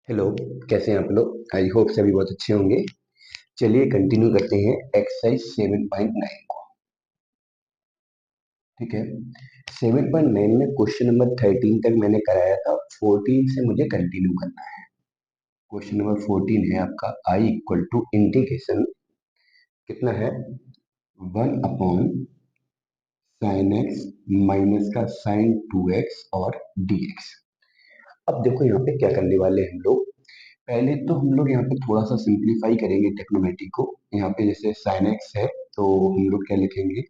Hello. कैसे हैं आप लोग? आई होप सभी बहुत अच्छे होंगे। चलिए कंटिन्यू करते हैं एक्सरसाइज 7.9 को। ठीक है। 7.9 में क्वेश्चन नंबर 13 तक मैंने कराया था। 14 से मुझे कंटिन्यू करना है। क्वेश्चन नंबर 14 है आपका आई इक्वल टू इंटीग्रेशन कितना है, 1 अपॉन साइन एक्स माइनस का साइन 2x और dx। अब देखो यहाँ पे क्या करने वाले हैं हम लोग। पहले तो हम लोग यहाँ पे थोड़ा सा सिंप्लीफाई करेंगे टेक्नोमेट्री को। यहाँ पे जैसे साइन एक्स है तो हम लोग क्या लिखेंगे,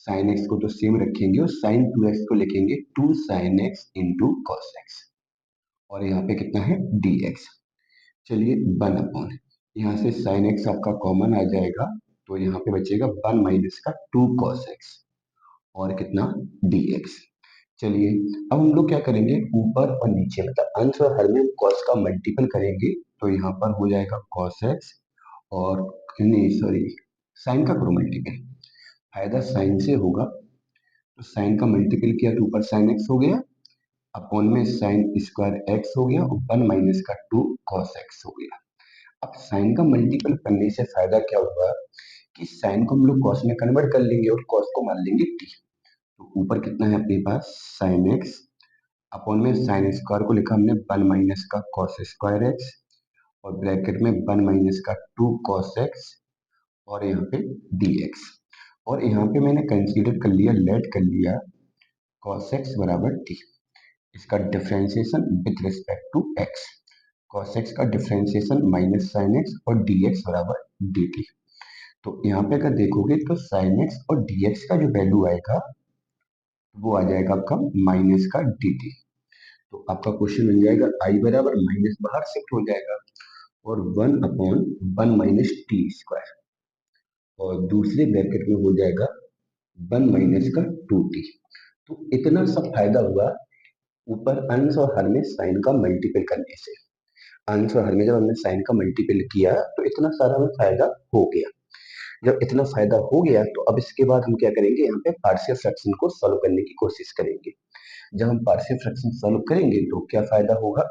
साइन एक्स को तो सेम रखेंगे और साइन 2x को लिखेंगे 2 sign x into cos x. और यहाँ पे कितना है dx। चलिए 1 अपॉन, यहाँ से साइन एक्स आपका कॉमन आ जाएगा तो यहाँ पे बचेगा 1 माइनस का 2 कॉस एक्स और कितना dx। चलिए अब हम लोग क्या करेंगे, ऊपर और नीचे मतलब अंश और हर में cos का मल्टीपल करेंगे तो यहाँ पर हो जाएगा cos x और नहीं सॉरी साइन का करो मल्टीपल, फायदा साइन से होगा तो साइन का मल्टीपल किया तो ऊपर साइन x हो गया, अपॉन में साइन स्क्वायर x हो गया और 1 माइनस का 2 cos x हो गया। अब साइन का मल्टीपल करने से फायदा क्या हुआ कि साइन को हम लोग cos में कन्वर्ट कर लेंगे और cos को मान लेंगे t। तो ऊपर कितना है अपने पास साइन एक्स, अपॉन में साइन स्क्वायर को लिखा हमने 1 माइनस का कॉस स्क्वायर एक्स और ब्रैकेट में 1 माइनस का 2 कॉस एक्स और यहाँ पे dx। और यहाँ पे मैंने कंसीडर कर लिया, लेट कर लिया cos x बराबर t। इसका differentiation with respect to x, cos x का डिफरेंशिएशन माइनस साइन x और dx बराबर dt। तो यहाँ पे अगर देखोगे तो साइन x और dx का जो वैल्यू आएगा वो आ जाएगा आपका माइनस का dt। तो आपका क्वेश्चन बन जाएगा आई बराबर माइनस बाहर शिफ्ट हो जाएगा और 1 अपॉन 1 माइनस टी स्क्वायर और दूसरे ब्रैकेट में हो जाएगा 1 माइनस का 2t। तो इतना सब फायदा हुआ ऊपर अंश और हर में साइन का मल्टीपल करने से। अंश और हर में जब हमने साइन का मल्टीपल किया तो इतना सारा हमें फायदा हो गया। जब इतना फायदा हो गया तो अब इसके बाद हम क्या करेंगे, यहाँ पे पार्शियल फ्रैक्शन को सॉल्व करने की कोशिश करेंगे। जब हम पार्शियल फ्रैक्शन सॉल्व करेंगे तो क्या फायदा होगा,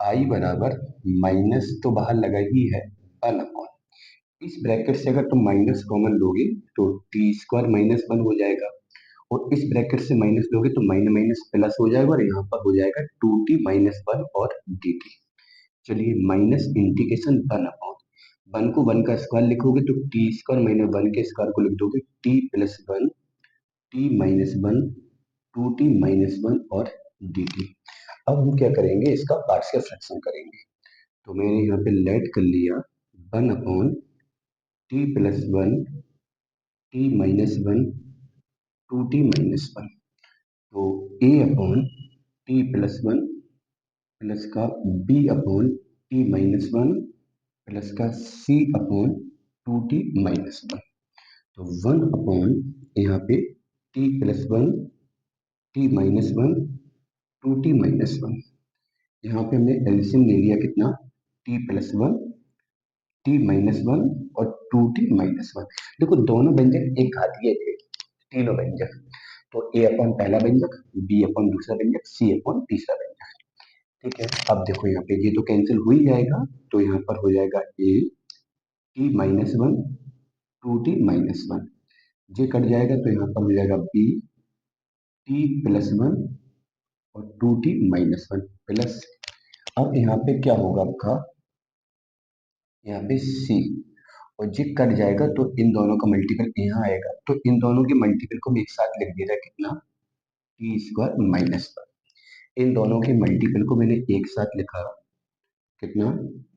आई बराबर माइनस तो बाहर लगा ही है 1 अपॉन, इस ब्रैकेट से अगर तुम माइनस कॉमन लोगे तो टी स्क्वायर माइनस 1 हो जाएगा और इस ब्रैकेट से माइनस लोगे तो माइनस माइनस प्लस हो जाएगा और यहाँ पर हो जाएगा 2t माइनस 1 और dt। चलिए माइनस इंटीग्रेशन 1 अपॉन 1 को 1 का स्क्वायर लिखोगे तो टी स्क्वायर माइनस 1 के स्क्वायर को लिख दोगे t plus 1 t minus 1 2t minus 1 और dt। अब हम क्या करेंगे, इसका पार्शियल फ्रैक्शन करेंगे। तो मैंने यहाँ पे लेट कर लिया 1 upon T plus 1 T minus 1 2t minus 1। तो a upon T plus 1 plus का b upon T minus 1 plus का c अपॉन 2t माइनस 1। तो 1 अपॉन यहाँ पे t plus 1 t minus 1 2t minus 1। यहाँ पे हमने एलसीएम ले लिया कितना, t प्लस 1 टी माइनस 1 और 2t माइनस 1। देखो दोनों व्यंजक एक घातीय थे, तीनों व्यंजक। तो a अपॉन पहला व्यंजक, b अपॉन दूसरा व्यंजक, c अपॉन तीसरा व्यंजक। ठीक है। अब देखो यहाँ पे ये तो कैंसिल हो ही जाएगा तो यहाँ पर हो जाएगा a t minus 1 2t minus 1, ये कट जाएगा तो यहाँ पर हो जाएगा b t प्लस 1 और 2t माइनस 1 प्लस, अब यहाँ पे क्या होगा आपका, यहाँ पे c और ये कट जाएगा तो इन दोनों का मल्टीपल यहाँ आएगा तो इन दोनों के मल्टीपल को भी एक साथ लिख दिया कितना, टी स्क्वायर माइनस 1। इन दोनों के मल्टीपल को मैंने एक साथ लिखा कितना,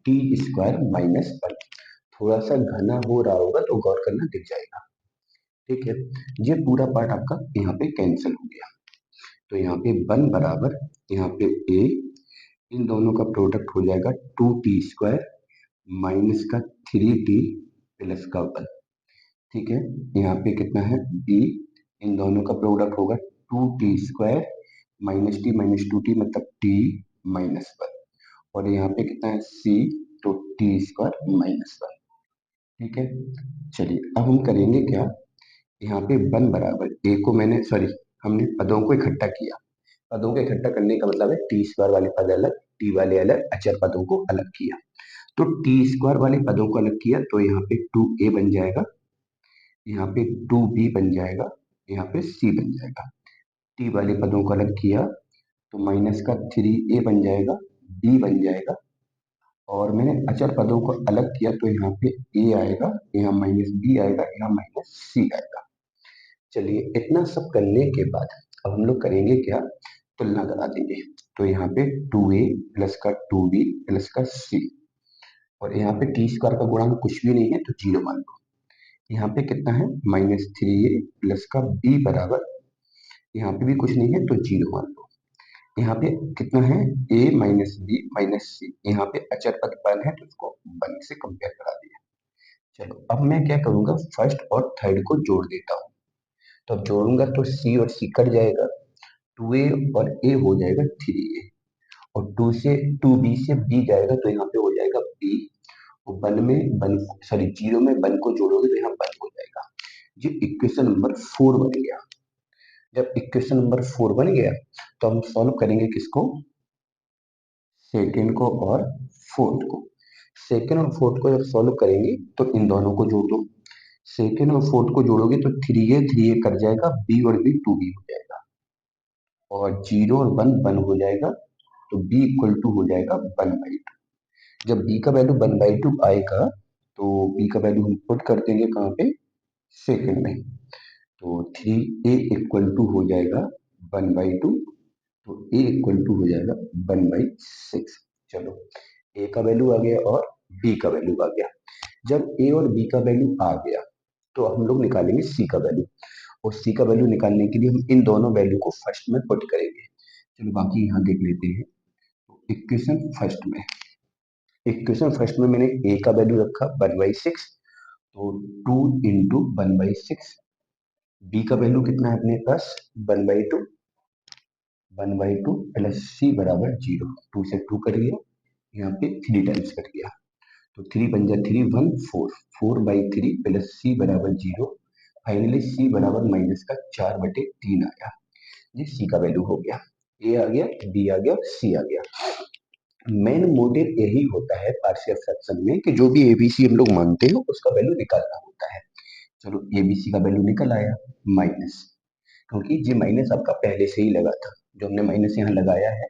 टी स्क्वायर माइनस 1। थोड़ा सा घना हो रहा होगा तो गौर करना, दिख जाएगा। ठीक है। ये पूरा पार्ट आपका यहाँ पे कैंसिल हो गया तो यहाँ पे 1 बराबर यहाँ पे a, इन दोनों का प्रोडक्ट हो जाएगा 2t स्क्वायर माइनस का 3t प्लस का 1। ठीक है। यहाँ पे कितना है b, इन दोनों का प्रोडक्ट होगा 2t square minus two T मतलब t माइनस 1 और यहाँ पे कितना है c, तो t स्क्वायर माइनस 1। ठीक है। चलिए अब हम करेंगे क्या, यहाँ पे 1 बराबर a को हमने पदों को इकट्ठा किया। पदों को इकट्ठा करने का मतलब है टी स्क्वायर वाले पद अलग, टी वाले अलग, अचर पदों को अलग किया। तो टी स्क्वायर वाले पदों को अलग किया तो यहाँ पे 2a बन जाएगा, यहाँ पे 2b बन जाएगा, यहाँ पे c बन जाएगा। टी वाले पदों को अलग किया तो माइनस का 3a बन जाएगा, b बन जाएगा। और मैंने अचर पदों को अलग किया तो यहाँ पे a आएगा, यहाँ माइनस b आएगा, यहाँ माइनस c आएगा। चलिए इतना सब करने के बाद अब हम लोग करेंगे क्या, तुलना करा देंगे। तो यहाँ पे 2a प्लस का 2b प्लस का c, और यहाँ पे टी स्क्वायर का गुणांक कुछ भी नहीं है तो 0 मान लो। यहाँ पे कितना है, माइनस 3a प्लस का b बराबर, यहाँ पे भी कुछ नहीं है तो 0 मान लो। यहाँ पे कितना है, a माइनस बी माइनस सी, यहाँ पे अचर पद 1 है तो इसको 1 से कंपेयर करा दिया। चलो अब मैं क्या करूंगा, फर्स्ट और थर्ड को जोड़ देता हूँ। तो अब जोड़ूंगा तो c और c कट जाएगा, 2a और a हो जाएगा 3a, और 2b से b जाएगा तो यहाँ पे हो जाएगा b, और वन में वन, सॉरी 0 में 1 को जोड़ोगे तो यहाँ 1 हो जाएगा। ये इक्वेशन नंबर 4 बन गया। जब इक्वेशन नंबर 4 बन गया तो हम सॉल्व करेंगे किसको, सेकेंड को और फोर्थ को। सेकेंड और फोर्थ को जब सॉल्व करेंगे तो इन दोनों को जोड़ दो। सेकेंड और फोर्थ को जोड़ोगे तो 3a कट जाएगा, b और b 2b हो जाएगा, और 0 और 1 1 हो जाएगा, तो b इक्वल टू हो जाएगा 1/2। जब b का वैल्यू 1/2 आएगा तो b का वैल्यू हम पुट कर देंगे कहाँ पे, सेकेंड में। तो 3a इक्वल टू हो जाएगा 1/2, तो a इक्वल टू हो जाएगा 1/6। चलो a का वैल्यू आ गया और b का वैल्यू आ गया। जब a और b का वैल्यू आ गया तो हम लोग निकालेंगे c का वैल्यू, और c का वैल्यू निकालने के लिए हम इन दोनों वैल्यू को फर्स्ट में पुट करेंगे। चलो बाकी यहाँ देख लेते हैं। तो इक्वेशन फर्स्ट में मैंने a का वैल्यू रखा 1/6, तो 2 इंटू 1/6। b का वैल्यू कितना है अपने पास, 1/2, 1/2 प्लस c बराबर 0, 2 से 2 कट गया, यहाँ पे 3 टाइम्स कट गया, तो 3 बन जाए 3 1 4, 4/3 प्लस c बराबर 0। फाइनली c बराबर माइनस का 4/3 आया। ये c का वैल्यू हो गया, a आ गया, b आ गया, c आ गया। मेन मोटिव यही होता है पार्शियल फ्रैक्शन में कि जो भी एबीसी हम लोग मानते हो उसका वैल्यू निकालना होता है। चलो एबीसी का वैल्यू निकल आया माइनस, क्योंकि ये माइनस आपका पहले से ही लगा था, जो हमने माइनस यहाँ लगाया है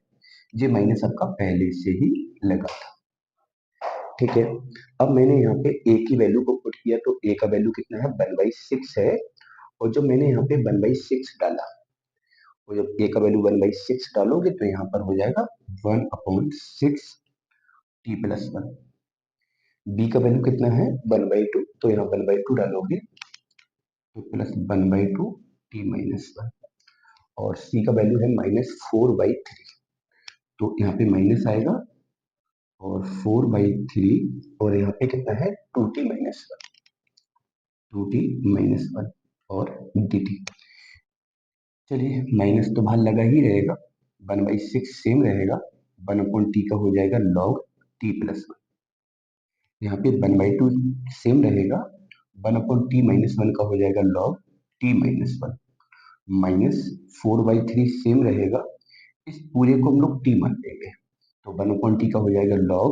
ये माइनस आपका पहले से ही लगा था। ठीक है, अब मैंने यहाँ पे a की वैल्यू को पुट किया तो a का वैल्यू कितना है, 1/6 है, और जब मैंने यहाँ पे 1/6 डाला, तो जब a का वैल्यू 1/6 डालोगे तो यहाँ पर हो जाएगा 1/6 t प्लस 1। b का वैल्यू कितना है 1/2, तो यहाँ 1/2 डालोगे तो प्लस 1/2 t माइनस 1, और c का वैल्यू है -4/3, तो यहाँ पे माइनस आएगा, और 4/3, और यहाँ पे कितना है 2t माइनस 1, 2t माइनस 1 और dt। चलिए माइनस तो बाहर लगा ही रहेगा, 1/6 सेम रहेगा, 1/t का हो जाएगा log t प्लस 1। यहाँ पे 1/2 सेम रहेगा, 1/t माइनस 1 का हो जाएगा log t minus 1, minus 4/3 same रहेगा, इस पूरे को हम लोग t मान लेंगे, तो 1/t का हो जाएगा log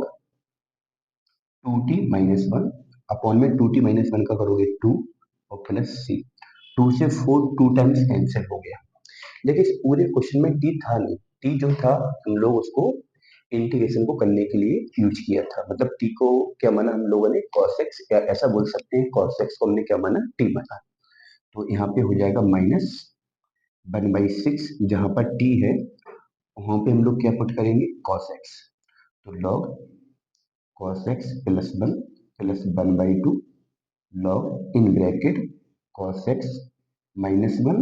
2t माइनस 1, अपॉन में 2t माइनस 1 का करोगे 2, और प्लस c, 2 से 4 2 टाइम्स कैंसिल हो गया। लेकिन इस पूरे क्वेश्चन में t था नहीं, t जो था हम लोग उसको इंटीग्रेशन को करने के लिए यूज किया था, मतलब t को क्या माना हम लोगों ने cos x, या ऐसा बोल सकते हैं cos x को हमने क्या माना, t माना। तो यहाँ पे हो जाएगा माइनस 1/6, जहां पर t है वहां पे हम लोग क्या पुट करेंगे, cos x, तो log cos x plus 1 plus 1/2 log in bracket cos x minus 1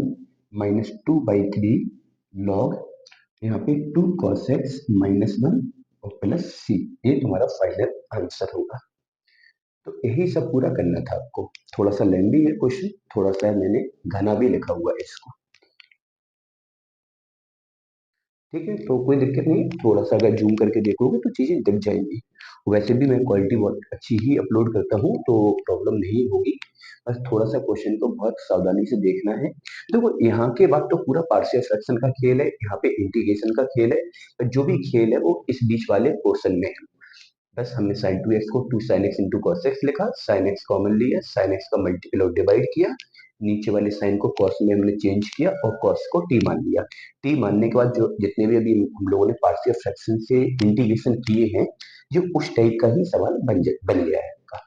minus 2/3 log यहाँ पे 2 cos x माइनस 1 और प्लस c, ये तुम्हारा फाइनल आंसर होगा। तो यही सब पूरा करना था आपको। थोड़ा सा लेंदी है क्वेश्चन, थोड़ा सा मैंने घना भी लिखा हुआ है इसको। ठीक है, तो कोई दिक्कत नहीं, थोड़ा सा अगर जूम करके देखोगे तो चीजें दिख जाएंगी। वैसे भी मैं क्वालिटी बहुत अच्छी ही अपलोड करता हूँ, तो प्रॉब्लम नहीं होगी। बस थोड़ा सा क्वेश्चन को बहुत सावधानी से देखना है। देखो यहाँ के बाद तो पूरा पार्शियल फ्रैक्शन का खेल है, यहाँ पे इंटीग्रेशन का खेल है, पर जो भी खेल है वो इस बीच वाले पोर्शन में है। बस हमने साइन टू एक्स को two sine x into cos x लिखा, साइन एक्स कॉमन लिया, साइन एक्स का मल्टीपल और डिवाइड किया, नीचे वाले साइन को कॉस में हमने चेंज किया और कॉस को टी मान लिया। टी मानने के बाद जो जितने भी अभी हम लोगों ने पार्शियल फ्रैक्शन से इंटीग्रेशन किए हैं, ये उस टाइप का ही सवाल बन गया है आपका।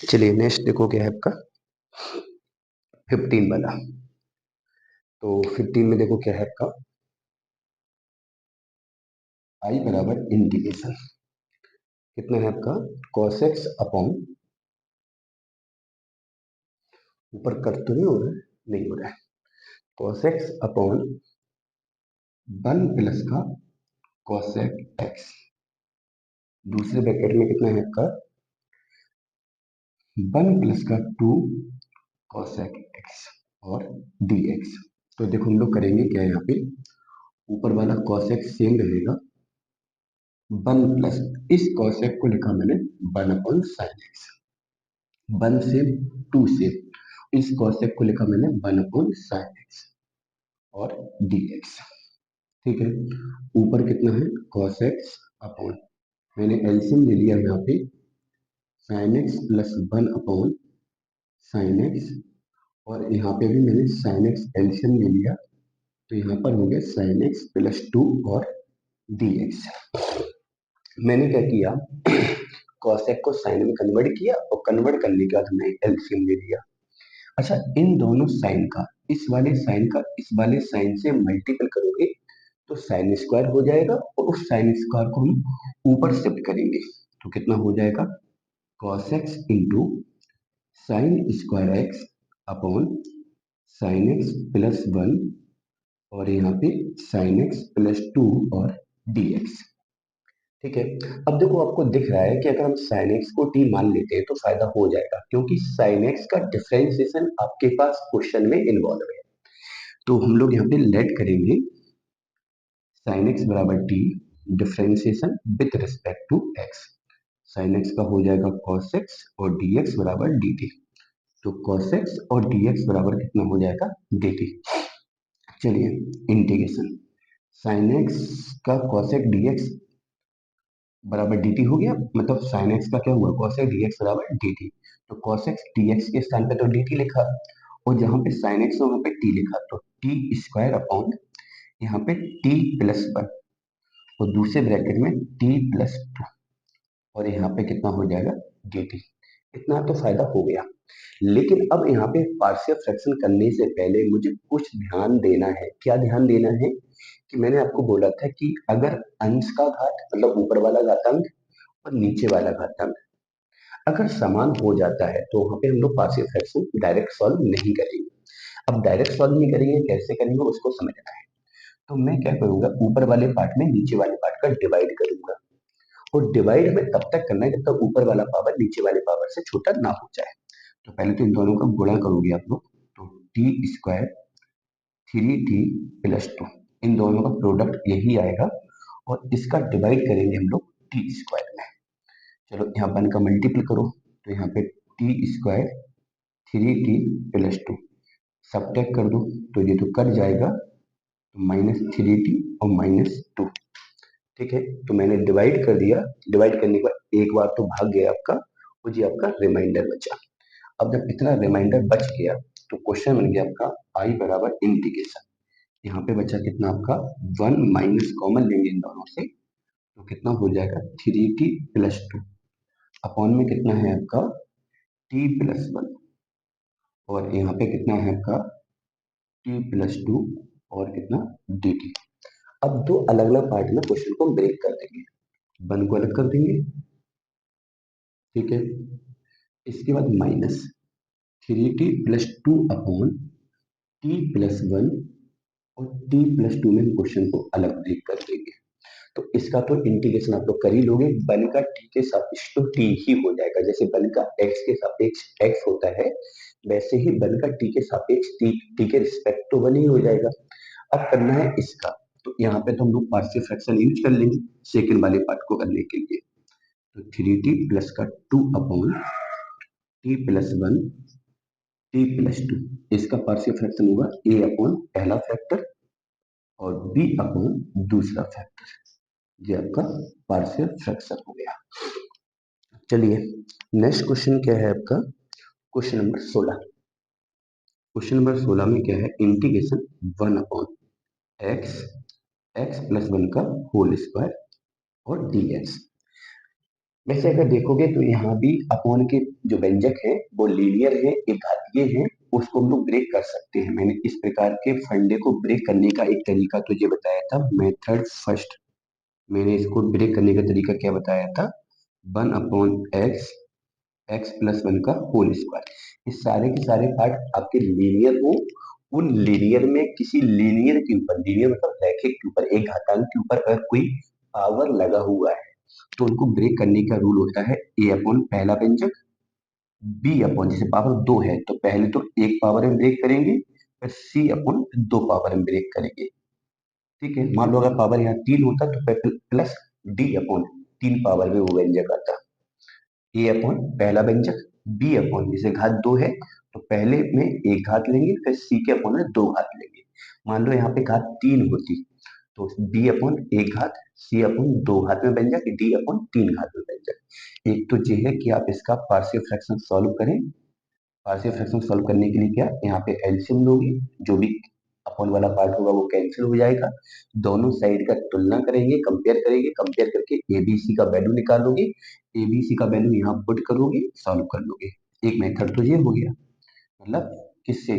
चलिए नेक्स्ट देखो क्या है आपका 15 वाला। तो 15 में देखो क्या है आपका, आई बराबर इंटीग्रेशन कितना है आपका, कॉस एक्स अपॉन, ऊपर कट तो नहीं हो रहा है, नहीं हो रहा है, कॉस एक्स अपॉन 1 प्लस का कॉसेक एक्स, दूसरे ब्रैकेट में कितना है आपका 1 प्लस का 2 कॉसेक एक्स और डी एक्स। तो देखो हम लोग करेंगे क्या यहाँ पे, ऊपर वाला कॉसेक सेम रहेगा, 1 प्लस, इस कॉसेक को लिखा मैंने 1/sin x, 1 से 2 से इस कॉसेक को लिखा मैंने 1/sin x और डी एक्स। ठीक है, ऊपर कितना है cos x अपॉन, मैंने एलसीएम ले लिया यहाँ पे sin x plus 1/sin x, और यहाँ पे भी मैंने sin x एलसीएम ले लिया, तो यहाँ पर हो गया sin x प्लस 2 और dx। मैंने क्या किया cosec को sin में कन्वर्ट किया और कन्वर्ट करने के बाद हमने एलसीएम ले लिया। अच्छा, इन दोनों साइन का, इस वाले साइन का इस वाले साइन से मल्टीपल करोगे तो साइन स्क्वायर हो जाएगा, और उस साइन स्क्वायर को हम ऊपर शिफ्ट करेंगे तो कितना हो जाएगा cos x into sine square x upon sine x plus 1, और यहाँ पे साइन एक्स प्लस 2 और डी एक्स। ठीक है, अब देखो आपको दिख रहा है कि अगर हम साइन एक्स को टी मान लेते हैं तो फायदा हो जाएगा, क्योंकि साइन एक्स का डिफरेंशिएशन आपके पास क्वेश्चन में इन्वॉल्व है। तो हम लोग यहाँ पे लेट करेंगे साइन एक्स बराबर t differentiation with respect to x, sine x का हो जाएगा cos x और dx बराबर dt। तो cos x और dx बराबर कितना हो जाएगा dt। चलिए इंटीग्रेशन, साइन एक्स का cos x dx बराबर dt हो गया, मतलब साइन एक्स का क्या हुआ cos x dx बराबर dt। तो cos x dx के स्थान पे तो dt लिखा, और जहां पे साइन एक्स वहां पे t लिखा, तो टी स्क्वायर अपॉन यहाँ पे t प्लस 1, और दूसरे ब्रैकेट में t प्लस 2, और यहाँ पे कितना हो जाएगा dt। इतना तो फायदा हो गया, लेकिन अब यहाँ पे पार्शियल फ्रैक्शन करने से पहले मुझे कुछ ध्यान देना है। क्या ध्यान देना है कि मैंने आपको बोला था कि अगर अंश का घात मतलब ऊपर वाला घातांक और नीचे वाला घातांक अगर समान हो जाता है तो वहां पे हम लोग पार्शियल फ्रैक्शन डायरेक्ट सॉल्व नहीं करेंगे। अब डायरेक्ट सॉल्व नहीं करेंगे, कैसे करेंगे उसको समझना है। तो मैं क्या करूंगा, ऊपर वाले पार्ट में नीचे वाले पार्ट का डिवाइड करूंगा, और डिवाइड हमें तब तक करना है जब तक ऊपर वाला पावर नीचे वाले पावर से छोटा ना हो जाए। तो पहले तो इन दोनों का गुणा करोगे आप लोग, तो टी स्क्वायर 3t प्लस 2, इन दोनों का प्रोडक्ट यही आएगा, और इसका डिवाइड करेंगे हम लोग टी स्क्वायर में। चलो यहाँ 1 का मल्टीपल करो, तो यहाँ पे T square 3t plus 2 subtract कर दो, तो ये तो कट जाएगा, तो -3t और -2। ठीक है, तो मैंने डिवाइड कर दिया, डिवाइड करने के बाद एक बार तो भाग गया आपका, वो जी आपका रिमाइंडर बचा। अब जब इतना रिमाइंडर बच गया तो क्वेश्चन बन गया आपका आई बराबर इंटीग्रेशन यहाँ पे बचा कितना आपका 1 माइनस कॉमन लेंगे इन दोनों से, तो कितना हो जाएगा 3t+2 अपॉन में कितना है आपका t+1, और यहाँ पे कितना है आपका t+2 और कितना dt। अब दो अलग अलग पार्ट में क्वेश्चन को ब्रेक कर देंगे, 1 को अलग कर देंगे, ठीक है। इसके बाद माइनस 3t+2 अपॉन t+1, और t+2 में हम क्वेश्चन को अलग ब्रेक कर देंगे। तो इसका तो इंटीग्रेशन आप लोग कर ही लोगे, 1 का t के सापेक्ष तो t ही हो जाएगा, जैसे 1 का x के सापेक्ष x होता है, वैसे ही 1 का t के सापेक्ष t के रिस्पेक्ट तो 1 ही हो जाएगा। अब करना है इसका, तो यहाँ पे तो हम लोग पार्शियल फ्रैक्शन यूज कर लेंगे सेकंड वाले पार्ट को करने के लिए। तो 3t प्लस का 2 अपॉन t+1 t+2, इसका पार्शियल फ्रैक्शन होगा a अपॉन पहला फैक्टर और b अपॉन दूसरा फैक्टर, ये आपका पार्शियल फ्रैक्शन हो गया। चलिए नेक्स्ट क्वेश्चन क्या है आपका, क्वेश्चन नंबर 16। क्वेश्चन नंबर 16 में क्या है, इंटीग्रेशन 1 अपॉन एक्स x+1 का होल स्क्वायर और dx। वैसे अगर देखोगे तो यहाँ भी अपॉन के जो व्यंजक है वो लीनियर है, एक घातीय है, उसको हम लोग ब्रेक कर सकते हैं। मैंने इस प्रकार के फंडे को ब्रेक करने का एक तरीका तुझे बताया था, मेथड फर्स्ट। मैंने इसको ब्रेक करने का तरीका क्या बताया था, 1 अपॉन x+1 का होल स्क्वायर। इस सारे के सारे पार्ट आपके लीनियर हो, उन लीनियर में किसी लीनियर के ऊपर, लीनियर मतलब रैखिक के ऊपर, एक घातांक के ऊपर अगर कोई पावर लगा हुआ है तो उनको ब्रेक करने का रूल होता है a अपॉन पहला व्यंजक, b अपॉन, जैसे पावर 2 है तो पहले तो एक पावर में ब्रेक करेंगे, फिर c अपॉन 2 पावर में ब्रेक करेंगे, ठीक है। मान लो अगर पावर यहाँ 3 होता तो प्लस d अपॉन 3 पावर में वो व्यंजक आता, ए अपॉन पहला व्यंजक, बी अपॉन जैसे घात 2 है तो पहले में एक घात लेंगे, फिर सी के अपॉन में 2 घात लेंगे। मान लो यहाँ पे घात 3 होती तो बी अपॉन एक घात, सी अपॉन 2 घात में व्यंजक, डी अपॉन 3 घात में व्यंजक। एक तो ये है कि आप इसका पार्शियल फ्रैक्शन सॉल्व करें, पार्शियल फ्रैक्शन सॉल्व करने के लिए क्या यहाँ पे एलसीएम लोगे, जो भी अपॉन वाला पार्ट होगा वो कैंसिल हो जाएगा, दोनों साइड का तुलना करेंगे, कंपेयर करेंगे, कंपेयर करके एबीसी का वैल्यू निकालोगे, एबीसी का वैल्यू यहाँ पुट करोगे, सॉल्व कर लोगे। एक मेथड तो ये हो गया, मतलब किससे,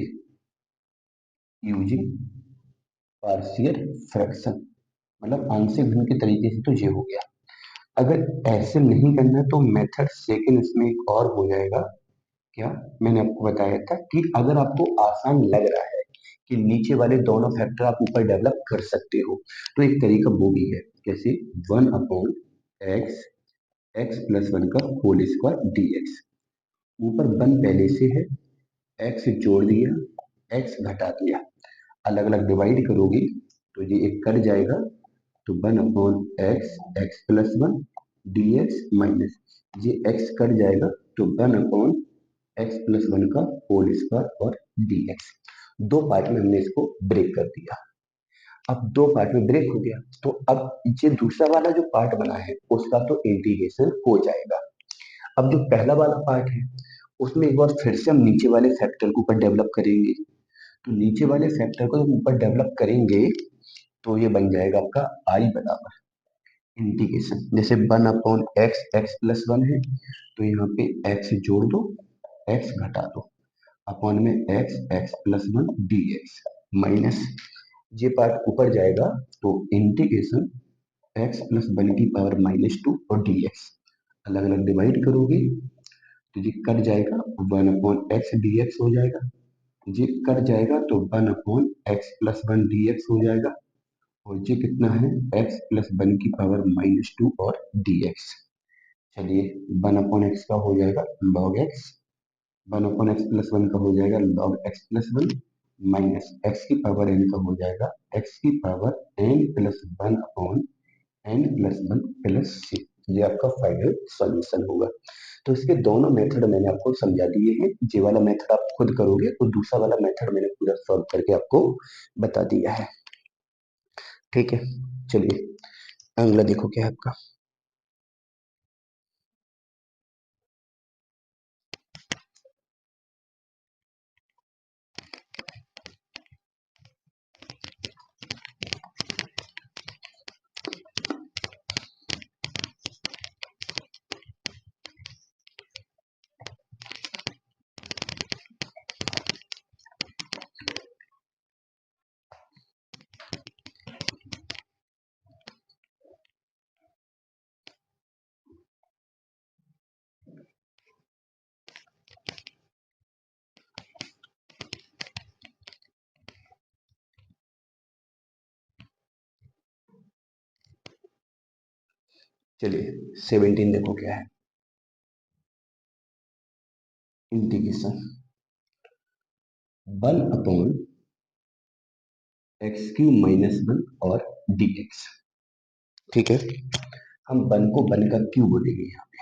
यूजिंग पार्शियल फ्रैक्शन, मतलब आंशिक भिन्न के तरीके से तो ये हो गया। अगर ऐसे नहीं करना तो मेथड सेकंड इसमें एक और हो जाएगा, क्या मैंने आपको बताया था कि अगर आपको आसान लग रहा है कि नीचे वाले दोनों फैक्टर आप ऊपर डेवलप कर सकते हो, तो एक तरीका वो भी है, कैसे, 1 अपॉन एक्स x+1 का होल स्क्वायर dx, ऊपर 1 पहले से है, x जोड़ दिया, x घटा दिया, अलग अलग डिवाइड करोगे तो ये एक कट जाएगा, तो 1 अपॉन x+1 dx माइनस ये x कट जाएगा, तो 1 अपॉन x+1 का होल स्क्वायर और dx। दो पार्ट में हमने इसको ब्रेक कर दिया। अब दो पार्ट में ब्रेक हो गया, तो अब ये दूसरा वाला जो पार्ट बना है उसका तो इंटीग्रेशन हो जाएगा। अब जो पहला वाला पार्ट है उसमें एक बार फिर से हम नीचे वाले फैक्टर को ऊपर डेवलप करेंगे, तो नीचे वाले फैक्टर को जब ऊपर डेवलप करेंगे तो ये बन जाएगा आपका आई बराबर इंटीग्रेशन, जैसे 1 अपॉन x+1 है तो यहाँ पे x जोड़ दो, x घटा दो, अपॉन में x+1 dx माइनस ये पार्ट ऊपर जाएगा, तो इंटीग्रेशन x+1 की पावर -2 और dx अलग अलग डिवाइड करोगे तो ये कट जाएगा, 1 अपॉन एक्स dx हो जाएगा, ये कट जाएगा तो 1 अपॉन x+1 dx हो जाएगा, और ये कितना है, x+1 की पावर -2 और dx। चलिए 1 अपॉन एक्स का हो जाएगा log x, 1 अपॉन x+1 का हो जाएगा log x+1 माइनस x की पावर n का हो जाएगा x की power n+1 upon n+1 plus c। ये आपका फाइनल सॉल्यूशन होगा। तो इसके दोनों मेथड मैंने आपको समझा दिए हैं, ये वाला मेथड आप खुद करोगे तो दूसरा वाला मेथड मैंने पूरा सॉल्व करके आपको बता दिया है, ठीक है। चलिए अगला देखो क्या है आपका, चलिए 17 देखो क्या है, इंटीग्रेशन 1/(x³ -1) और dx। ठीक है, हम 1 को 1 का क्यूब बोलेंगे यहाँ पे,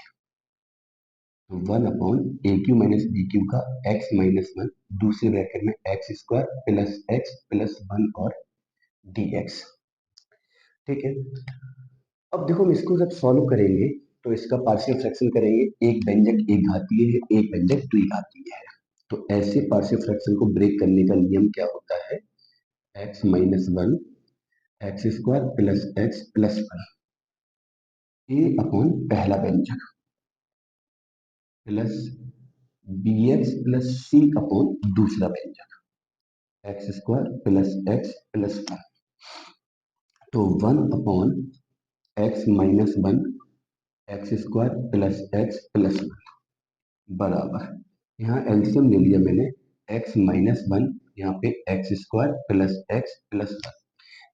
तो 1/(a³-b³ का x-1 दूसरे ब्रैकेट में x² प्लस x प्लस 1 और dx। ठीक है, अब देखो हम इसको जब सॉल्व करेंगे तो इसका पार्शियल फ्रैक्शन करेंगे, एक व्यंजक एक घातीय है, एक व्यंजक द्विघातीय है, तो ऐसे पार्शियल फ्रैक्शन को ब्रेक करने का नियम क्या होता है, x-1 x² plus x plus 1 a upon पहला व्यंजक plus bx plus c upon दूसरा व्यंजक x² प्लस x प्लस 1, तो 1/(x-1 x² plus x plus 1 बराबर, यहाँ एलसीएम ले लिया मैंने, x-1 यहाँ पे x² प्लस x प्लस 1,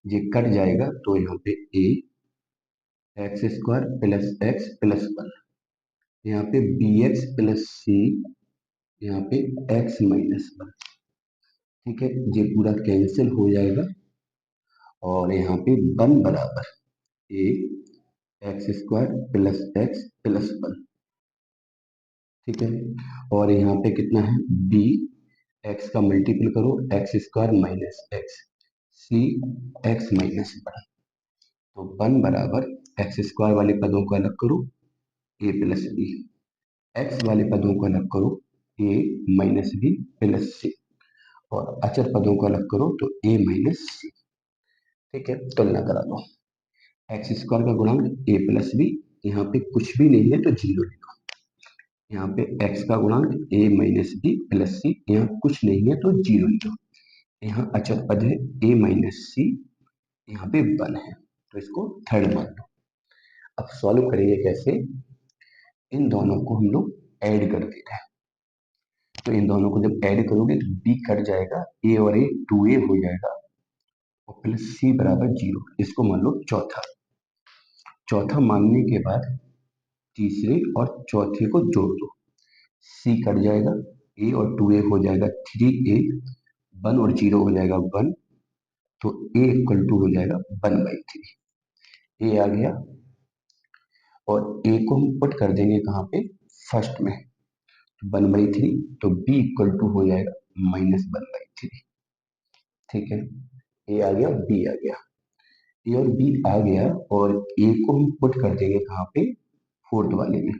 ये कट जाएगा तो यहाँ पे a x² plus x plus 1, यहाँ पे bx प्लस c, यहाँ पे x-1। ठीक है, ये पूरा कैंसिल हो जाएगा और यहाँ पे 1 बराबर a x² plus x plus 1। ठीक है, और यहाँ पे कितना है b, x का मल्टीपल करो x² minus x, c x-1, तो 1 बराबर x² वाले पदों को अलग करो a प्लस b, x वाले पदों को अलग करो a minus b plus c, और अचर पदों को अलग करो तो a माइनस c। ठीक है, तुलना करा दो, x² का गुणांक a प्लस b, यहाँ पे कुछ भी नहीं है तो जीरो लिखो, यहाँ पे x का गुणांक a minus b plus c, यहाँ कुछ नहीं है तो जीरो लिखो, यहाँ अचर पद है a माइनस c, यहाँ पे 1 है तो इसको थर्ड मान लो। अब सॉल्व करेंगे कैसे, इन दोनों को हम लोग ऐड कर देते हैं, तो इन दोनों को जब ऐड करोगे तो b कट जाएगा, a और a 2a हो जाएगा और प्लस c बराबर 0, इसको मान लो चौथा। चौथा मानने के बाद तीसरे और चौथे को जोड़ दो, c कट जाएगा, a और 2a हो जाएगा 3a, 1 और 0 हो जाएगा 1, तो a इक्वल टू हो जाएगा 1/3, a आ गया और a को हम पुट कर देंगे कहाँ पे, फर्स्ट में, 1/3, तो b इक्वल टू हो जाएगा -1/3। ठीक है, a आ गया b आ गया, a और b आ गया और a को हम पुट कर देंगे कहाँ पे, फोर्थ वाले में,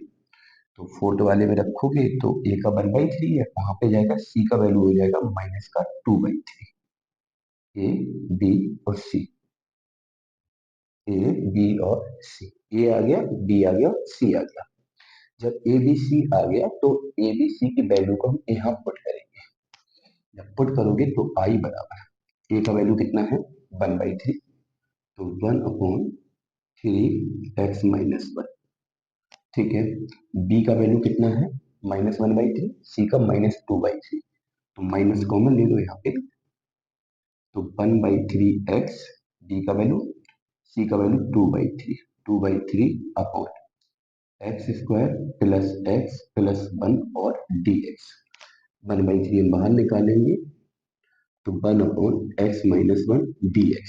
तो फोर्थ वाले में रखोगे तो a का 1/3 है, वहां पे जाएगा c का वैल्यू हो जाएगा -2/3, a b और c, a b और c, a आ गया b आ गया c आ गया। जब ए बी सी आ गया तो ए बी सी की वैल्यू को हम यहाँ पुट करेंगे, जब पुट करोगे तो आई बराबर, ए का वैल्यू कितना है 1/3, तो 1/3 x-1। ठीक है, बी का वैल्यू कितना है -1/3, सी का -2/3, तो माइनस कॉमन ले लो यहाँ पे, तो 1/3 x, डी का वैल्यू, सी का value 2/3 upon x² plus x plus 1 और dx, 1/3 हम बाहर निकालेंगे तो 1/(x-1) dx,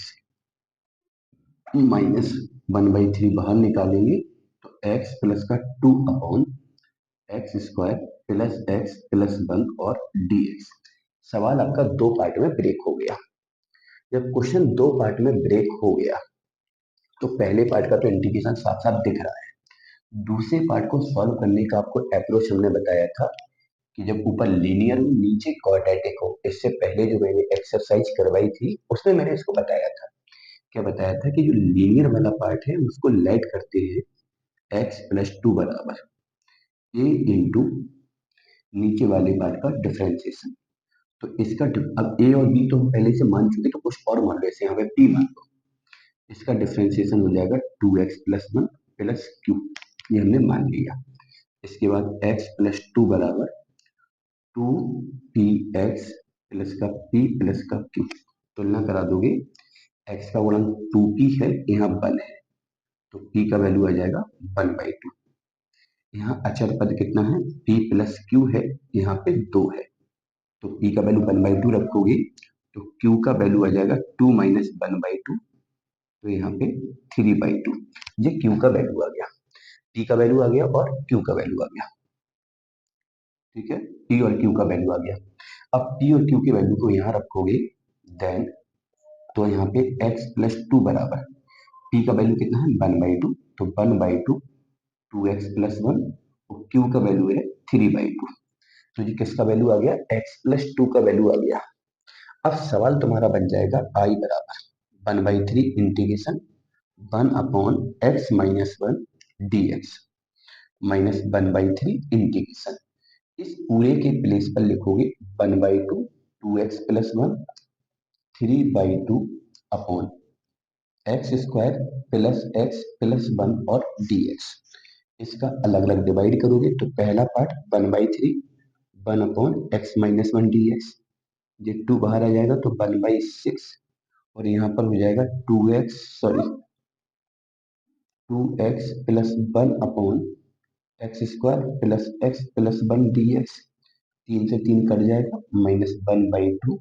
माइनस 1/3 बाहर निकालेंगे तो x प्लस का 2 upon x² plus x plus 1 और dx। सवाल आपका दो पार्ट में ब्रेक हो गया। जब क्वेश्चन दो पार्ट में ब्रेक हो गया तो पहले पार्ट का तो इंटीग्रेशन साफ साफ दिख रहा है, दूसरे पार्ट को सॉल्व करने का आपको अप्रोच हमने बताया था कि जब ऊपर लीनियर हो नीचे क्वाड्रेटिक हो। इससे पहले जो मैंने एक्सरसाइज करवाई थी उसमें मैंने इसको बताया था, क्या बताया था कि जो लीनियर वाला पार्ट है उसको लेट करते हैं x+2 बराबर a इंटू नीचे वाले पार्ट का डिफरेंशिएशन। तो इसका अब a और b तो हम पहले से मान चुके, तो कुछ और मान लो, जैसे यहाँ पे p मान लो, इसका डिफरेंशिएशन हो जाएगा 2x+1 प्लस q, ये हमने मान लिया। इसके बाद x+2 बराबर 2px प्लस का p प्लस का q, तुलना करा दोगे, x का गुणांक 2p है, यहाँ 1 है, तो p का वैल्यू आ जाएगा 1/2। यहाँ अचर पद कितना है, p प्लस क्यू है, यहाँ पे 2 है, तो p का वैल्यू 1/2 रखोगे तो q का वैल्यू आ जाएगा 2 माइनस 1/2, तो यहाँ पे 3/2। ये q का वैल्यू आ गया, p का वैल्यू आ गया और q का वैल्यू आ गया। ठीक है, p और q का वैल्यू आ गया। अब p और q की वैल्यू को यहाँ रखोगे, देन तो यहाँ पे x प्लस 2 बराबर p का वैल्यू कितना है 1/2, तो 1/2 2x प्लस 1, और q का वैल्यू है 3/2। तो ये किसका वैल्यू आ गया, x प्लस 2 का वैल्यू आ गया। अब सवाल तुम्हारा बन जाएगा I बराबर 1/3 integration 1/x-1 dx minus 1/3 integration, इस पूरे के प्लेस पर लिखोगे 1/2 2x plus 1 3/2 upon x square plus x plus 1 और dx। इसका अलग अलग डिवाइड करोगे तो पहला पार्ट 1/3 1/x-1 dx, ये 2 बाहर आ जाएगा तो 1/6, और यहाँ पर हो जाएगा 2x plus 1 upon x square plus x plus 1 dx। 3 से 3 कट जाएगा, -1/2।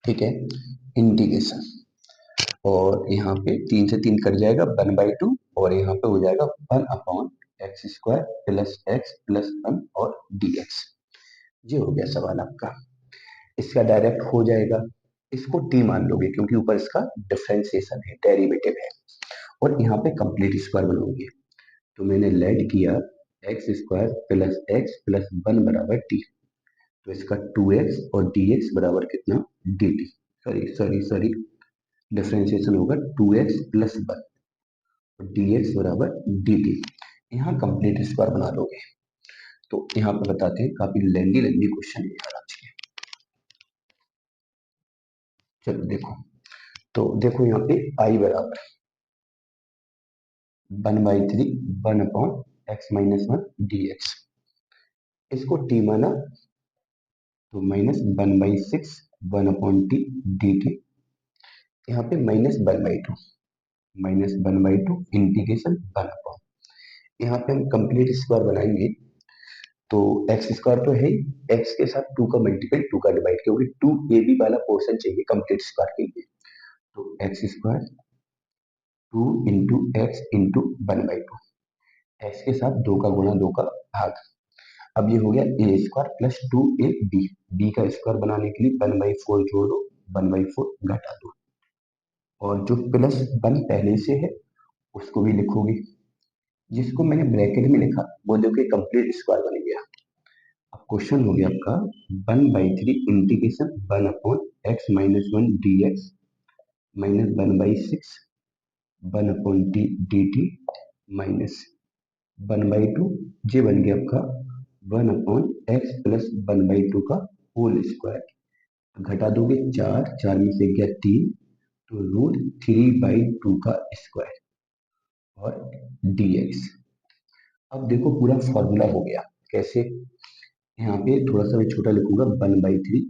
ठीक है, इंटीग्रेशन, और यहाँ पे 3 से 3 कट जाएगा 1/2, और यहाँ पे हो जाएगा 1 upon x square plus x plus 1 और dx। ये हो गया सवाल आपका, इसका डायरेक्ट हो जाएगा। इसको टी मान लोगे क्योंकि ऊपर इसका डिफरेंशिएशन है, डेरिवेटिव है, और यहाँ पे कंप्लीट स्क्वायर बनोगे। तो मैंने लेट किया x square plus x plus 1 बराबर टी, तो इसका 2x और dx बराबर कितना dt, सॉरी डिफरेंशिएशन होगा 2x प्लस 1 और dx बराबर dt। यहाँ कंप्लीट स्क्वायर बना लोगे। तो यहाँ पर बताते हैं, काफी लेंदी क्वेश्चन है यार आज के। चलो देखो, तो देखो यहाँ पे i बराबर 1/3 1/x-1 dx, इसको t माना तो -1/6 1/t dt। यहाँ पे -1/2 इंटीग्रेशन 1 अपॉन, यहाँ पे हम कंप्लीट स्क्वायर बनाएंगे तो एक्स स्क्वायर तो है ही, एक्स के साथ 2 का मल्टीपल 2 का डिवाइड, क्योंकि 2 ए बी वाला पोर्शन चाहिए कंप्लीट स्क्वायर के लिए। तो x square 2 into x into 1/2, x के साथ 2 का गुणा 2 का भाग। अब ये हो गया A square plus 2 A B, B का स्क्वायर बनाने के लिए 1/4 जोड़ दो, 1/4 घटा दो, और जो प्लस 1 पहले से है उसको भी लिखोगे, जिसको मैंने ब्रैकेट में लिखा वो देखो कंप्लीट स्क्वायर बन गया। अब क्वेश्चन हो गया आपका 1/3 integration 1/x-1 dx minus 1/6 1/t dt minus 1/2, ये बन गया आपका 1/x प्लस 1/2 का होल स्क्वायर। घटा दोगे 4, 4 में से गया 3, तो √3/2 का स्क्वायर और dx। अब देखो पूरा फॉर्मूला हो गया कैसे, यहाँ पे थोड़ा सा मैं छोटा लिखूंगा 1/3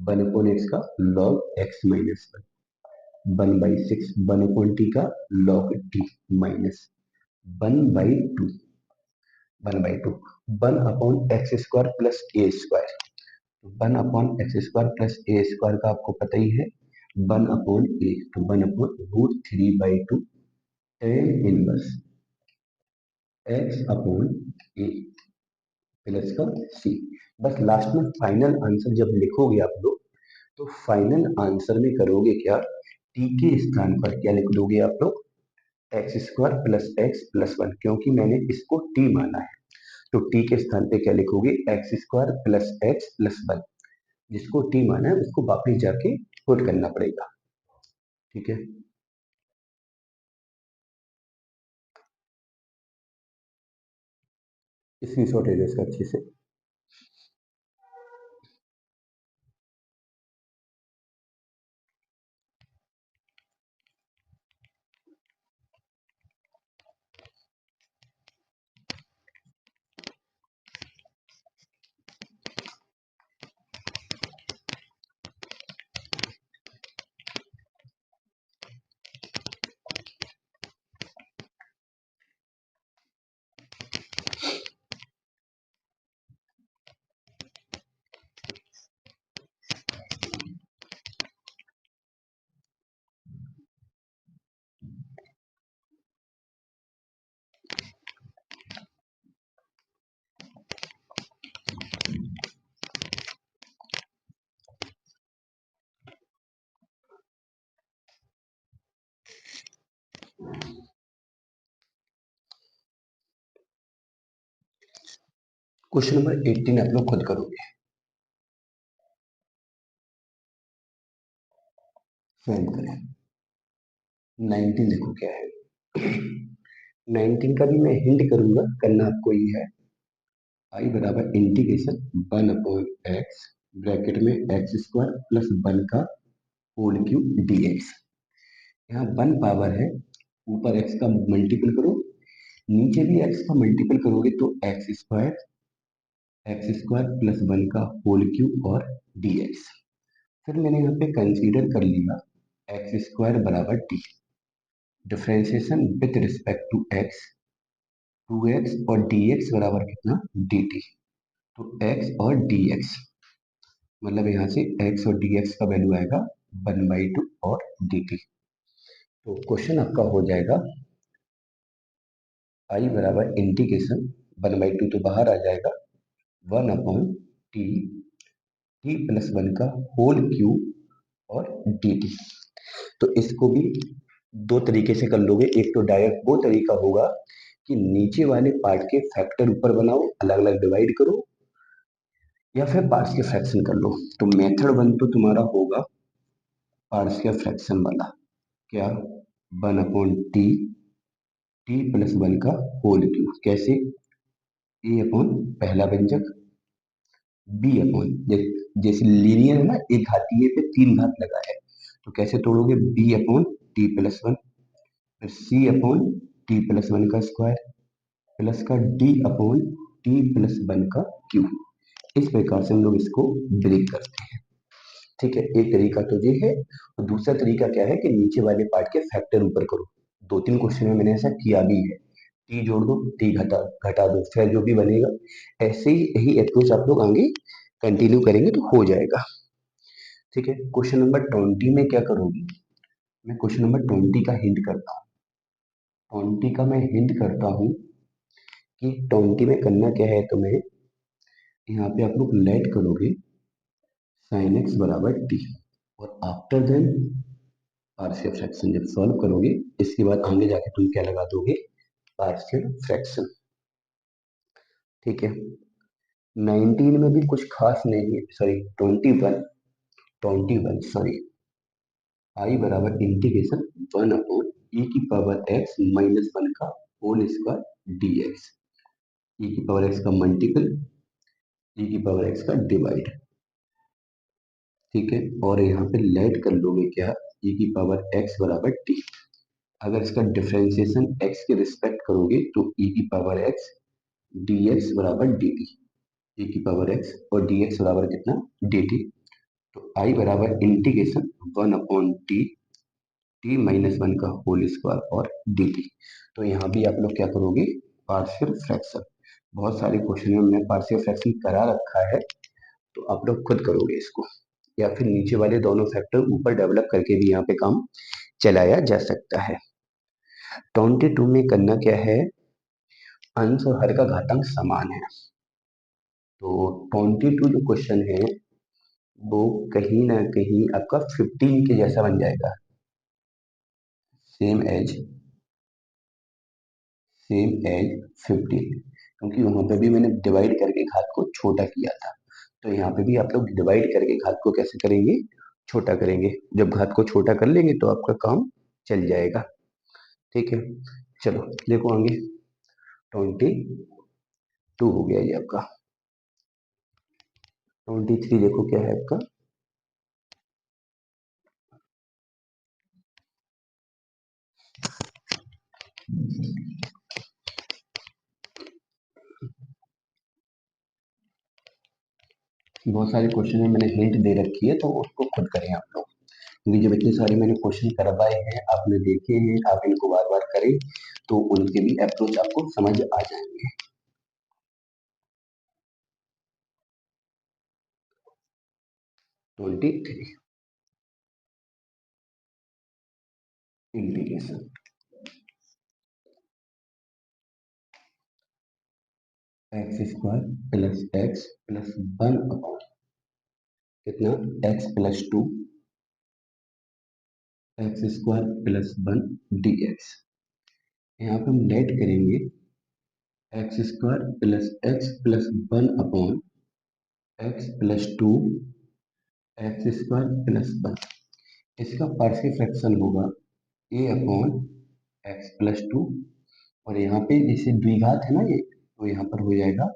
1/x का log x-1/6 1/t का log t minus 1/2 1/2 1/x² plus A square, 1/x² plus A square का आपको पता ही है 1/a, तो 1/√3/2 tan inverse x upon A plus का सी। बस लास्ट में फाइनल आंसर जब लिखोगे आप लोग, तो फाइनल आंसर में करोगे क्या, टी के स्थान पर क्या लिख दोगे आप लोग, x² प्लस एक्स प्लस 1, क्योंकि मैंने इसको टी माना है, तो टी के स्थान पे क्या लिखोगे x² प्लस एक्स प्लस 1, जिसको टी माना है उसको वापिस जाके पुट करना पड़ेगा। ठीक है, स्क्रीनशॉट ले लो इसका अच्छे से। क्वेश्चन नंबर 18 आप लोग खुद करोगे। 12 करें। 19 देखो क्या है। 19 का भी मैं हिंट करूंगा, करना आपको ही है। आई बराबर इंटीग्रेशन 1/x ब्रैकेट में एक्स स्क्वायर प्लस 1 का होल क्यूब dx। यहाँ 1 पावर है, ऊपर एक्स का मल्टीपल करो, नीचे भी एक्स का मल्टीपल करोगे तो एक्स स्क्वायर प्लस 1 का होल क्यूब और dx। फिर मैंने यहाँ पे कंसीडर कर लिया एक्स स्क्वायर बराबर t, differentiation with respect to x 2x और dx बराबर कितना dt। तो x और dx मतलब यहाँ से x और dx का वैल्यू आएगा 1/2 और dt। तो क्वेश्चन आपका हो जाएगा i बराबर इंटीग्रेशन 1/2 तो बाहर आ जाएगा 1/t t प्लस 1 का होल क्यूब और dt। तो इसको भी दो तरीके से कर लोगे। एक तो डायरेक्ट वो तरीका होगा कि नीचे वाले पार्ट के फैक्टर ऊपर बनाओ, अलग अलग डिवाइड करो, या फिर पार्ट्स के फ्रैक्शन कर लो। तो मेथड 1 तो तुम्हारा होगा पार्ट्स के फ्रैक्शन वाला, क्या 1/t t प्लस 1 का होल क्यूब। कैसे? ए अपॉन पहला व्यंजक बी अपॉन, जैसे लीनियर है ना, एक घातीय पे तीन घात लगा है, तो कैसे तोड़ोगे? बी अपॉन टी प्लस 1, फिर सी अपॉन टी प्लस 1 का स्क्वायर प्लस का डी अपॉन टी प्लस 1 का क्यूब। इस प्रकार से हम लोग इसको ब्रेक करते हैं। ठीक है, एक तरीका तो ये है। और दूसरा तरीका क्या है कि नीचे वाले पार्ट के फैक्टर ऊपर करो। दो तीन क्वेश्चन में मैंने ऐसा किया भी है। टी जोड़ दो, टी घटा घटा दो, फिर जो भी बनेगा। ऐसे ही यही अप्रोच आप लोग आगे कंटिन्यू करेंगे तो हो जाएगा। ठीक है, क्वेश्चन नंबर 20 में क्या करोगे? मैं क्वेश्चन नंबर 20 का हिंट करता हूँ। 20 का मैं हिंट करता हूँ कि 20 में करना क्या है तुम्हें। यहाँ पे आप लोग लेट करोगे साइन एक्स बराबर टी, और आफ्टर देन पार्शियल फ्रैक्शन जब सॉल्व करोगे, इसके बाद आगे जाके तुम क्या लगा दोगे? Partial fraction. ठीक है, 19 में भी कुछ खास नहीं है, सॉरी 21 सॉरी, आई बराबर इंटीग्रेशन 1/e की पावर x माइनस 1 का होल स्क्वायर dx। e की पावर x का मल्टीपल, e की पावर x का डिवाइड। ठीक है, और यहाँ पे लेट कर लोगे क्या? e की पावर x बराबर t। अगर इसका डिफरेंशिएशन x के रिस्पेक्ट करोगे तो e की पावर x dx बराबर dt। e की पावर x और dx बराबर कितना? dt। तो i बराबर इंटीग्रेशन 1/t t माइनस 1 का होल स्क्वायर और dt। तो यहाँ भी आप लोग क्या करोगे? Partial fraction. बहुत सारे क्वेश्चन में मैंने पार्शियल फ्रैक्शन करा रखा है, तो आप लोग खुद करोगे इसको, या फिर नीचे वाले दोनों फैक्टर ऊपर डेवलप करके भी यहाँ पे काम चलाया जा सकता है। 22 में करना क्या है? अंश और हर का घातांक समान है। तो 22 जो क्वेश्चन है वो कहीं ना कहीं आपका 15 के जैसा बन जाएगा। सेम एज सेम एज 15, क्योंकि वहां पे भी मैंने डिवाइड करके घात को छोटा किया था। तो यहाँ पे भी आप लोग डिवाइड करके घात को कैसे करेंगे? छोटा करेंगे। जब घात को छोटा कर लेंगे तो आपका काम चल जाएगा। ठीक है, चलो देखो आगे। 22 हो गया ये आपका। 23 देखो क्या है आपका। बहुत सारे क्वेश्चन में मैंने हिंट दे रखी है, तो उसको खुद करें आप लोग, क्योंकि जब इतने सारे मैंने क्वेश्चन करवाए हैं, आपने देखे हैं, आप इनको बार बार करें तो उनके भी अप्रोच आपको समझ आ जाएंगे। 23 integration x square plus x plus 1 upon कितना? X plus 2 x square plus 1 dx। यहाँ पे हम लेट करेंगे x square plus x plus 1 upon x plus 2 x square plus 1। इसका पार्शियल फ्रैक्शन होगा ए अपॉन एक्स प्लस 2, और यहाँ पे जैसे द्विघात है ना ये, तो यहाँ पर हो जाएगा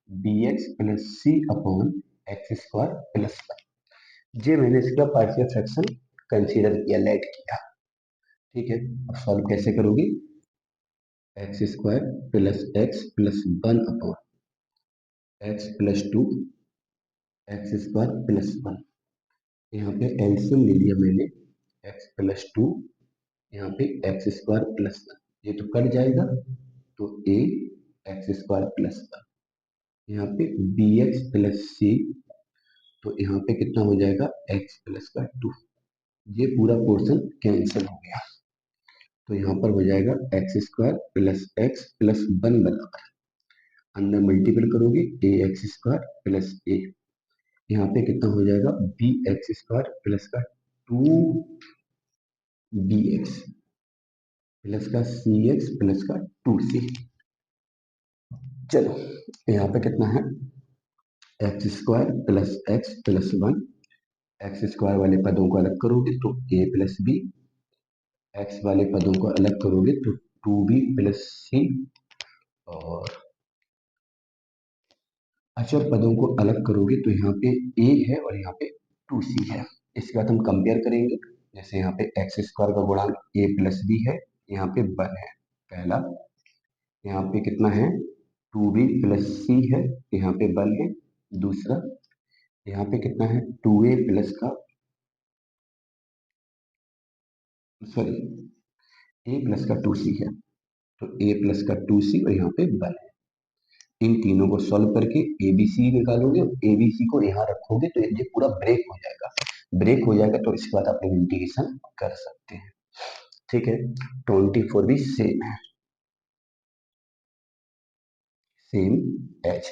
बी एक्स प्लस सी अपॉन एक्स स्क्वायर प्लस 1। ये मैंने इसका पार्शियल फ्रैक्शन कंसीडर किया, लेट किया। ठीक है, अब सॉल्व कैसे करोगे? X square plus 1 upon x plus 2 x square plus 1। यहाँ पे एलसीएम ले लिया मैंने, एक्स प्लस 2, यहाँ पे एक्स स्क्वायर प्लस 1, ये तो कट जाएगा, तो ए एक्स स्क्वायर प्लस 1। यहाँ पे बी एक्स प्लस सी, तो यहाँ पे कितना हो जाएगा, एक्स प्लस का 2। ये पूरा पोर्शन कैंसिल हो गया, तो यहाँ पर हो जाएगा एक्स स्क्वायर प्लस 1 बराबर, अंदर मल्टीपल करोगे ए एक्स स्क्वायर प्लस ए, यहाँ पे कितना हो जाएगा, बी एक्स स्क्वायर प्लस का 2 bx प्लस का सी एक्स प्लस का 2c। चलो, यहाँ पे कितना है, x square plus 1, x square वाले पदों को अलग करोगे तो ए प्लस बी, एक्स वाले पदों को अलग करोगे तो 2b प्लस सी, और अचर पदों को अलग करोगे तो यहाँ पे a है और यहाँ पे 2c है। इसके बाद हम कंपेयर करेंगे, जैसे यहाँ पे एक्स स्क्वायर का गुणांक a प्लस बी है, यहाँ पे 1 है पहला, यहाँ पे कितना है, 2b प्लस सी है, यहाँ पे 1 है दूसरा, यहाँ पे कितना है, 2a प्लस का, सॉरी, a प्लस का 2c है, तो a प्लस का 2c और यहाँ पे 1 है। इन तीनों को सॉल्व करके एबीसी निकालोगे, एबीसी को यहाँ रखोगे तो ये पूरा ब्रेक हो जाएगा। ब्रेक हो जाएगा तो इसके बाद आप लोग इंटीग्रेशन कर सकते हैं। ठीक है, 24 भी सेम है, सेम एज।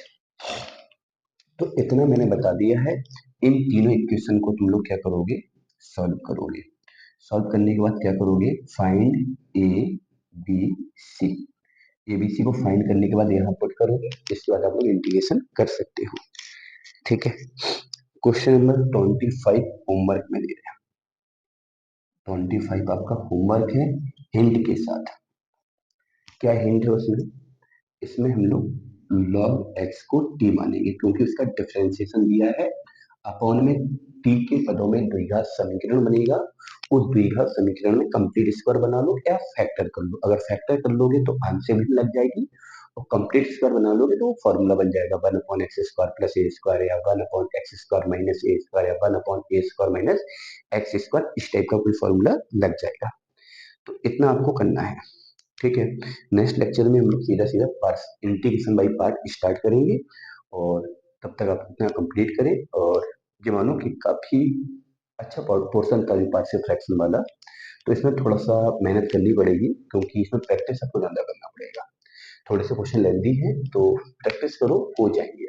तो इतना मैंने बता दिया है। इन तीनों इक्वेशन को तुम लोग क्या करोगे, सॉल्व करोगे। सॉल्व करने के बाद क्या करोगे, find A B C. ABC को फाइंड करने के बाद यहाँ पुट करोगे, इसके बाद आप लोग इंटीग्रेशन कर सकते हो। ठीक है, क्वेश्चन नंबर 25 होमवर्क में दे रहे हैं। 25 आपका होमवर्क है हिंट के साथ। क्या हिंट है उसमें? इसमें हम लोग log x को t मानेंगे क्योंकि उसका डिफरेंशिएशन दिया है। अपॉन में t के पदों में द्विघात समीकरण बनेगा, उस द्विघात समीकरण में कंप्लीट स्क्वायर बना लो या फैक्टर कर लो। अगर फैक्टर कर लोगे तो आंसर भी लग जाएगी, और कंप्लीट स्क्वायर बना लोगे तो वो फॉर्मूला बन जाएगा 1/x² प्लस ए स्क्वायर, या 1/x² माइनस ए स्क्वायर, या 1/a² माइनस x²। इस टाइप का कोई फॉर्मूला लग जाएगा। तो इतना आपको करना है। ठीक है, नेक्स्ट लेक्चर में हम लोग सीधा सीधा part integration by part start करेंगे, और तब तक आप इतना कंप्लीट करें। और ये मानो कि काफी अच्छा पोर्शन था पार्शियल फ्रैक्शन वाला, तो इसमें थोड़ा सा मेहनत करनी पड़ेगी क्योंकि इसमें प्रैक्टिस आपको ज्यादा करना पड़ेगा। थोड़े से क्वेश्चन लेंदी है, तो प्रैक्टिस करो, हो जाएंगे।